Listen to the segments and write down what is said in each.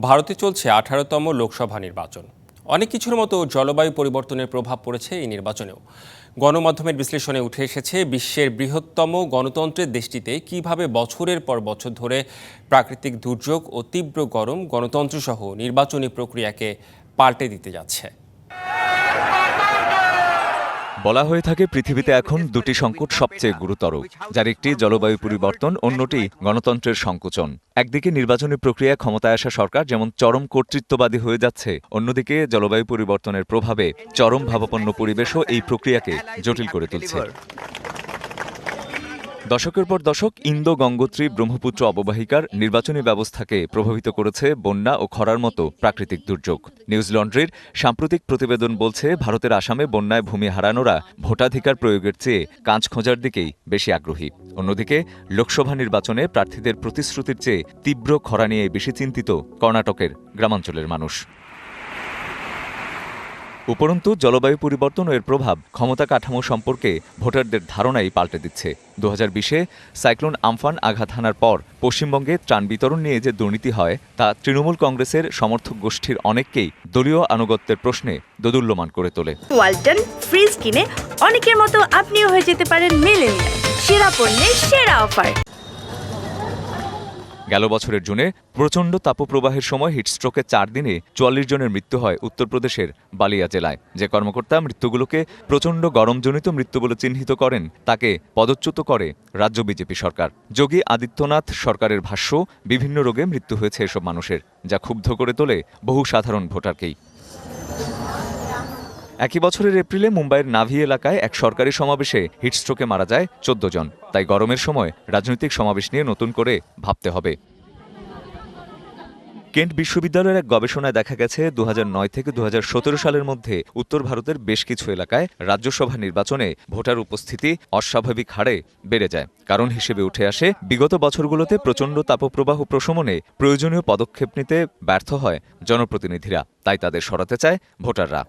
ভারতে চলছে 18তম লোকসভা নির্বাচন। অনেক কিছুর মতো জলবায়ু পরিবর্তনের প্রভাব পড়েছে এই নির্বাচনেও। গণমাধ্যমের বিশ্লেষণে উঠে এসেছে বিশ্বের বৃহত্তম গণতন্ত্রের দেশটিতে কিভাবে বছরের পর বছর ধরে প্রাকৃতিক দুর্যোগ ও তীব্র গরম গণতন্ত্রসহ নির্বাচনী প্রক্রিয়াকে পাল্টে দিতে যাচ্ছে। বলা হয়ে থাকে পৃথিবীতে এখন দুটি সংকট সবচেয়ে গুরুতর, যার একটি জলবায়ু পরিবর্তন, অন্যটি গণতন্ত্রের সংকোচন। একদিকে নির্বাচনী প্রক্রিয়া ক্ষমতায় আসা সরকার যেমন চরম কর্তৃত্ববাদী হয়ে যাচ্ছে, অন্যদিকে জলবায়ু পরিবর্তনের প্রভাবে চরম ভাবাপন্ন পরিবেশও এই প্রক্রিয়াকে জটিল করে তুলছে। দশকের পর দশক ইন্দো গঙ্গোত্রী ব্রহ্মপুত্র অববাহিকার নির্বাচনী ব্যবস্থাকে প্রভাবিত করেছে বন্যা ও খরার মতো প্রাকৃতিক দুর্যোগ। নিউজ লন্ড্রির সাম্প্রতিক প্রতিবেদন বলছে, ভারতের আসামে বন্যায় ভূমি হারানোরা ভোটাধিকার প্রয়োগের চেয়ে কাঁচ খোঁজার দিকেই বেশি আগ্রহী। অন্যদিকে লোকসভা নির্বাচনে প্রার্থীদের প্রতিশ্রুতির চেয়ে তীব্র খরা নিয়ে বেশি চিন্তিত কর্ণাটকের গ্রামাঞ্চলের মানুষ। উপরন্তু জলবায়ু পরিবর্তন ও এর প্রভাব ক্ষমতা কাঠামো সম্পর্কে ভোটারদের ধারণাই পাল্টে দিচ্ছে। 2020-এ সাইক্লোন আমফান আঘাত হানার পর পশ্চিমবঙ্গে ত্রাণ বিতরণ নিয়ে যে দুর্নীতি হয়, তা তৃণমূল কংগ্রেসের সমর্থক গোষ্ঠীর অনেককেই দলীয় আনুগত্যের প্রশ্নে দোদুল্যমান করে তোলে। ওয়ালটন ফ্রিজ কিনে অনেকের মতো আপনিও হয়ে যেতে পারেন মিলেনিয়াল। সেরা পণ্যের সেরা অফার। গেল বছরের জুনে প্রচণ্ড তাপপ্রবাহের সময় হিটস্ট্রোকে 4 দিনে 44 জনের মৃত্যু হয় উত্তরপ্রদেশের বালিয়া জেলায়। যে কর্মকর্তা মৃত্যুগুলোকে প্রচণ্ড গরমজনিত মৃত্যু বলে চিহ্নিত করেন, তাকে পদচ্যুত করে রাজ্য বিজেপি সরকার। যোগী আদিত্যনাথ সরকারের ভাষ্য, বিভিন্ন রোগে মৃত্যু হয়েছে এসব মানুষের, যা ক্ষুব্ধ করে তোলে বহু সাধারণ ভোটারকেই। একই বছরের এপ্রিলে মুম্বাইয়ের নাভি এলাকায় এক সরকারি সমাবেশে হিটস্ট্রোকে মারা যায় 14 জন। তাই গরমের সময় রাজনৈতিক সমাবেশ নিয়ে নতুন করে ভাবতে হবে। কেন্ট বিশ্ববিদ্যালয়ের এক গবেষণায় দেখা গেছে, 2009 থেকে 2017 সালের মধ্যে উত্তর ভারতের বেশ কিছু এলাকায় রাজ্যসভা নির্বাচনে ভোটার উপস্থিতি অস্বাভাবিক হারে বেড়ে যায়। কারণ হিসেবে উঠে আসে, বিগত বছরগুলোতে প্রচণ্ড তাপপ্রবাহ প্রশমনে প্রয়োজনীয় পদক্ষেপ নিতে ব্যর্থ হয় জনপ্রতিনিধিরা, তাই তাদের সরাতে চায় ভোটাররা।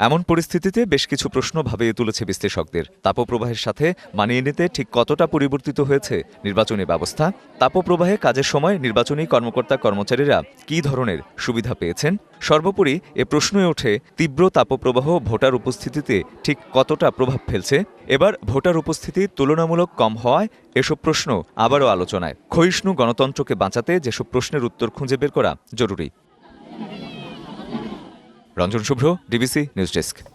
এমন পরিস্থিতিতে বেশ কিছু প্রশ্ন ভাবিয়ে তুলেছে বিশ্লেষকদের। তাপপ্রবাহের সাথে মানিয়ে নিতে ঠিক কতটা পরিবর্তিত হয়েছে নির্বাচনী ব্যবস্থা? তাপপ্রবাহে কাজের সময় নির্বাচনী কর্মকর্তা কর্মচারীরা কী ধরনের সুবিধা পেয়েছেন? সর্বোপরি এ প্রশ্নই ওঠে, তীব্র তাপপ্রবাহ ভোটার উপস্থিতিতে ঠিক কতটা প্রভাব ফেলছে? এবার ভোটার উপস্থিতি তুলনামূলক কম হওয়ায় এসব প্রশ্ন আবারও আলোচনায়। ক্ষয়িষ্ণু গণতন্ত্রকে বাঁচাতে যেসব প্রশ্নের উত্তর খুঁজে বের করা জরুরি। রঞ্জন শুভ্র, ডিবিসি নিউজ ডেস্ক।